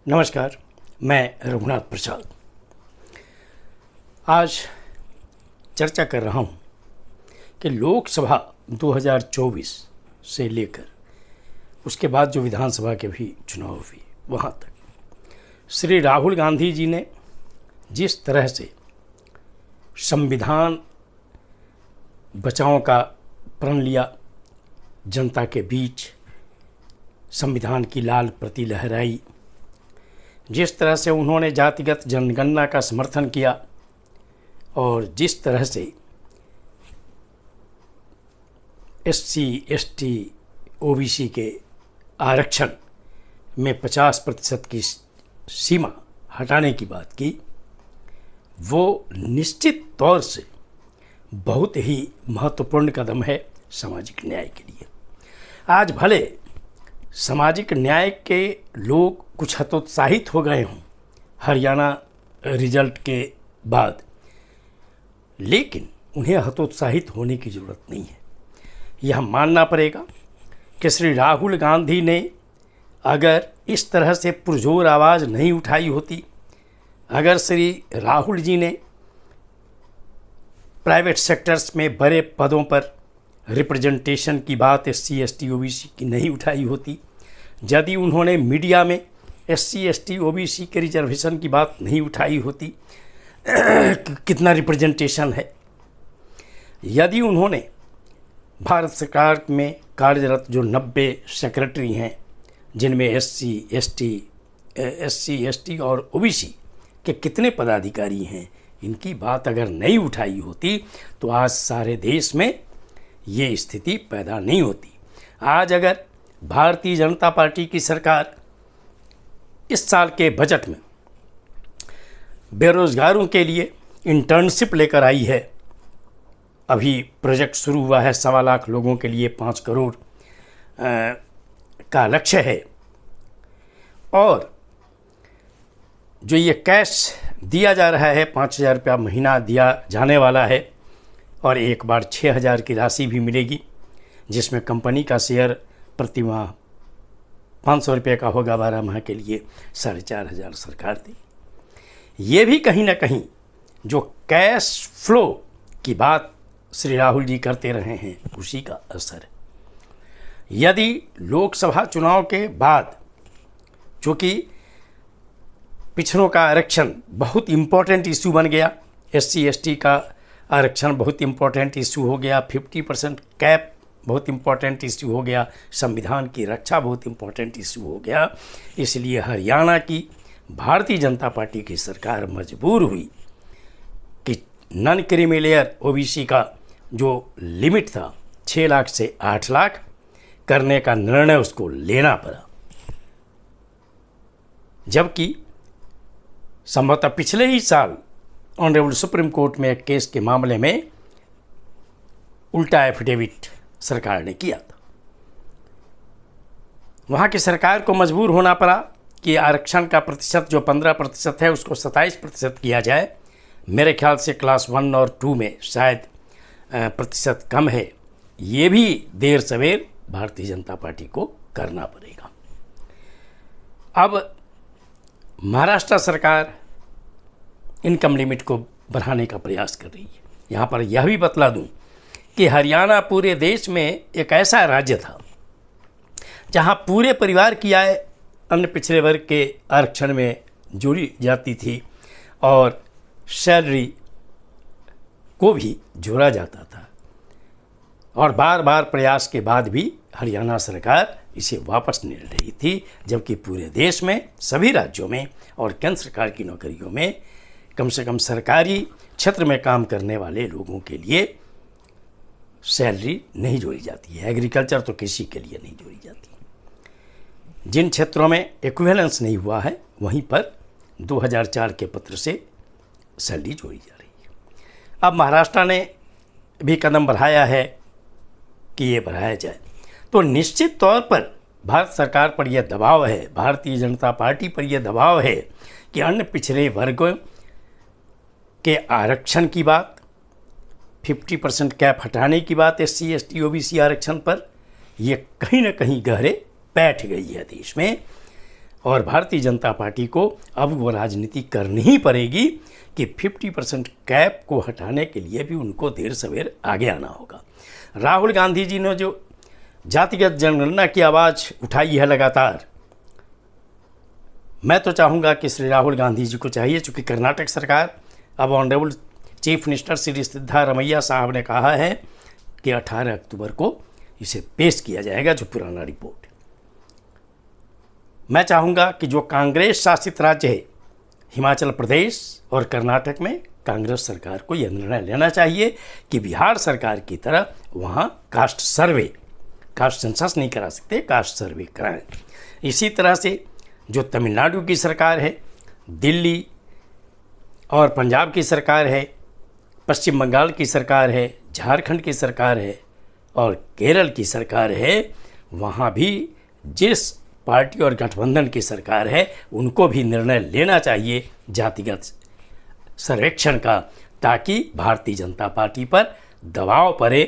नमस्कार, मैं रघुनाथ प्रसाद। आज चर्चा कर रहा हूँ कि लोकसभा 2024 से लेकर उसके बाद जो विधानसभा के भी चुनाव हुए वहाँ तक श्री राहुल गांधी जी ने जिस तरह से संविधान बचाओ का प्रण लिया, जनता के बीच संविधान की लाल प्रति लहराई, जिस तरह से उन्होंने जातिगत जनगणना का समर्थन किया और जिस तरह से SC, ST, OBC के आरक्षण में 50% की सीमा हटाने की बात की, वो निश्चित तौर से बहुत ही महत्वपूर्ण कदम है सामाजिक न्याय के लिए। आज भले सामाजिक न्याय के लोग कुछ हतोत्साहित हो गए हों हरियाणा रिजल्ट के बाद, लेकिन उन्हें हतोत्साहित होने की ज़रूरत नहीं है। यह मानना पड़ेगा कि श्री राहुल गांधी ने अगर इस तरह से पुरजोर आवाज़ नहीं उठाई होती, अगर श्री राहुल जी ने प्राइवेट सेक्टर्स में बड़े पदों पर रिप्रेजेंटेशन की बात SC, ST, OBC की नहीं उठाई होती, यदि उन्होंने मीडिया में SC, ST, OBC के रिजर्वेशन की बात नहीं उठाई होती कितना रिप्रेजेंटेशन है, यदि उन्होंने भारत सरकार में कार्यरत जो 90 सेक्रेटरी हैं जिनमें SC, ST और OBC के कितने पदाधिकारी हैं, इनकी बात अगर नहीं उठाई होती तो आज सारे देश में ये स्थिति पैदा नहीं होती। आज अगर भारतीय जनता पार्टी की सरकार इस साल के बजट में बेरोजगारों के लिए इंटर्नशिप लेकर आई है, अभी प्रोजेक्ट शुरू हुआ है, 1.25 लाख लोगों के लिए 5 करोड़ का लक्ष्य है, और जो ये कैश दिया जा रहा है 5,000 रुपया महीना दिया जाने वाला है और एक बार 6,000 की राशि भी मिलेगी, जिसमें कंपनी का शेयर प्रति माह 500 रुपये का होगा, 12 माह के लिए 4,500 सरकार दी। ये भी कहीं ना कहीं जो कैश फ्लो की बात श्री राहुल जी करते रहे हैं उसी का असर है। यदि लोकसभा चुनाव के बाद, चूँकि पिछड़ों का आरक्षण बहुत इम्पोर्टेंट इशू बन गया, SC, ST का आरक्षण बहुत इम्पोर्टेंट इशू हो गया, 50% कैप बहुत इम्पोर्टेंट इशू हो गया, संविधान की रक्षा बहुत इम्पोर्टेंट इशू हो गया, इसलिए हरियाणा की भारतीय जनता पार्टी की सरकार मजबूर हुई कि नॉन क्रीमी लेयर OBC का जो लिमिट था 6 लाख से 8 लाख करने का निर्णय उसको लेना पड़ा। जबकि संभवतः पिछले ही साल ऑनरेबल सुप्रीम कोर्ट में एक केस के मामले में उल्टा एफिडेविट सरकार ने किया था। वहाँ की सरकार को मजबूर होना पड़ा कि आरक्षण का प्रतिशत जो 15% है उसको 27% किया जाए। मेरे ख्याल से क्लास 1 और 2 में शायद प्रतिशत कम है। ये भी देर सवेर भारतीय जनता पार्टी को करना पड़ेगा। अब महाराष्ट्र सरकार इनकम लिमिट को बढ़ाने का प्रयास कर रही है। यहाँ पर यह भी बतला दूँ कि हरियाणा पूरे देश में एक ऐसा राज्य था जहाँ पूरे परिवार की आय अन्य पिछड़े वर्ग के आरक्षण में जोड़ी जाती थी और सैलरी को भी जोड़ा जाता था, और बार बार प्रयास के बाद भी हरियाणा सरकार इसे वापस नहीं ले रही थी, जबकि पूरे देश में सभी राज्यों में और केंद्र सरकार की नौकरियों में कम से कम सरकारी क्षेत्र में काम करने वाले लोगों के लिए सैलरी नहीं जोड़ी जाती है। एग्रीकल्चर तो किसी के लिए नहीं जोड़ी जाती। जिन क्षेत्रों में इक्विवेलेंस नहीं हुआ है वहीं पर 2004 के पत्र से सैलरी जोड़ी जा रही है। अब महाराष्ट्र ने भी कदम बढ़ाया है कि ये बढ़ाया जाए, तो निश्चित तौर पर भारत सरकार पर यह दबाव है, भारतीय जनता पार्टी पर यह दबाव है कि अन्य पिछड़े वर्गों के आरक्षण की बात, 50% कैप हटाने की बात SC, ST, OBC आरक्षण पर, ये कहीं ना कहीं गहरे बैठ गई है देश में। और भारतीय जनता पार्टी को अब वो राजनीति करनी ही पड़ेगी कि 50% कैप को हटाने के लिए भी उनको देर सवेर आगे आना होगा। राहुल गांधी जी ने जो जातिगत जनगणना की आवाज़ उठाई है लगातार, मैं तो चाहूँगा कि श्री राहुल गांधी जी को चाहिए, चूँकि कर्नाटक सरकार, अब honourable chief minister Shri Siddaramaiah साहब ने कहा है कि 18 अक्टूबर को इसे पेश किया जाएगा, जो पुराना रिपोर्ट। मैं चाहूँगा कि जो कांग्रेस शासित राज्य है हिमाचल प्रदेश और कर्नाटक में, कांग्रेस सरकार को यह निर्णय लेना चाहिए कि बिहार सरकार की तरह वहाँ कास्ट सर्वे, कास्ट सेंसस नहीं करा सकते, कास्ट सर्वे कराएं। इसी तरह से जो तमिलनाडु की सरकार है, दिल्ली और पंजाब की सरकार है, पश्चिम बंगाल की सरकार है, झारखंड की सरकार है और केरल की सरकार है, वहाँ भी जिस पार्टी और गठबंधन की सरकार है उनको भी निर्णय लेना चाहिए जातिगत सर्वेक्षण का, ताकि भारतीय जनता पार्टी पर दबाव पड़े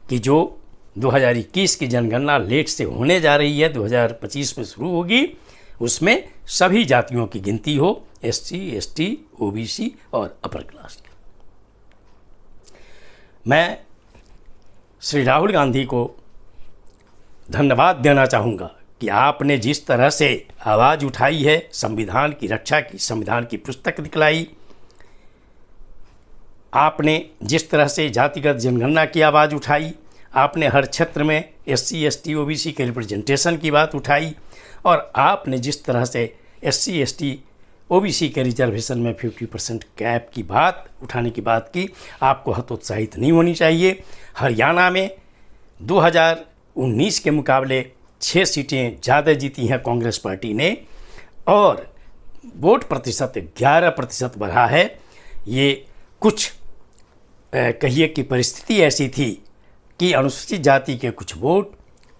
कि जो 2021 की जनगणना लेट से होने जा रही है, 2025 में शुरू होगी, उसमें सभी जातियों की गिनती हो, SC, ST, OBC और अपर क्लास की। मैं श्री राहुल गांधी को धन्यवाद देना चाहूँगा कि आपने जिस तरह से आवाज़ उठाई है, संविधान की रक्षा की, संविधान की पुस्तक दिखलाई, आपने जिस तरह से जातिगत जनगणना की आवाज़ उठाई, आपने हर क्षेत्र में SC, ST, OBC के रिप्रेजेंटेशन की बात उठाई, और आपने जिस तरह से SC, ST, OBC के रिजर्वेशन में 50% कैप की बात उठाने की बात की, आपको हतोत्साहित नहीं होनी चाहिए। हरियाणा में 2019 के मुकाबले 6 सीटें ज़्यादा जीती हैं कांग्रेस पार्टी ने, और वोट प्रतिशत 11% बढ़ा है। ये कुछ कहिए कि परिस्थिति ऐसी थी कि अनुसूचित जाति के कुछ वोट,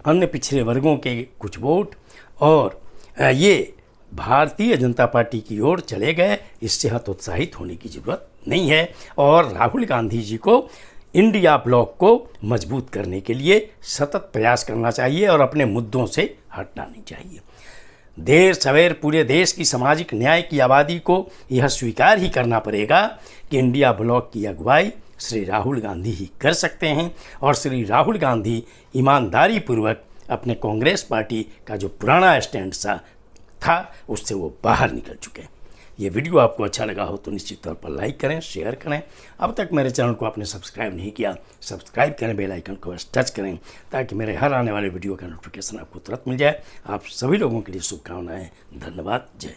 अन्य पिछड़े वर्गों के कुछ वोट, और ये भारतीय जनता पार्टी की ओर चले गए। इससे हतोत्साहित होने की ज़रूरत नहीं है, और राहुल गांधी जी को इंडिया ब्लॉक को मजबूत करने के लिए सतत प्रयास करना चाहिए और अपने मुद्दों से हटना नहीं चाहिए। देर सवेर पूरे देश की सामाजिक न्याय की आबादी को यह स्वीकार ही करना पड़ेगा कि इंडिया ब्लॉक की अगुवाई श्री राहुल गांधी ही कर सकते हैं, और श्री राहुल गांधी ईमानदारी पूर्वक अपने कांग्रेस पार्टी का जो पुराना स्टैंड था उससे वो बाहर निकल चुके हैं। ये वीडियो आपको अच्छा लगा हो तो निश्चित तौर पर लाइक करें, शेयर करें। अब तक मेरे चैनल को आपने सब्सक्राइब नहीं किया, सब्सक्राइब करें, बेल आइकन को बस टच करें, ताकि मेरे हर आने वाले वीडियो का नोटिफिकेशन आपको तुरंत मिल जाए। आप सभी लोगों के लिए शुभकामनाएं। धन्यवाद। जय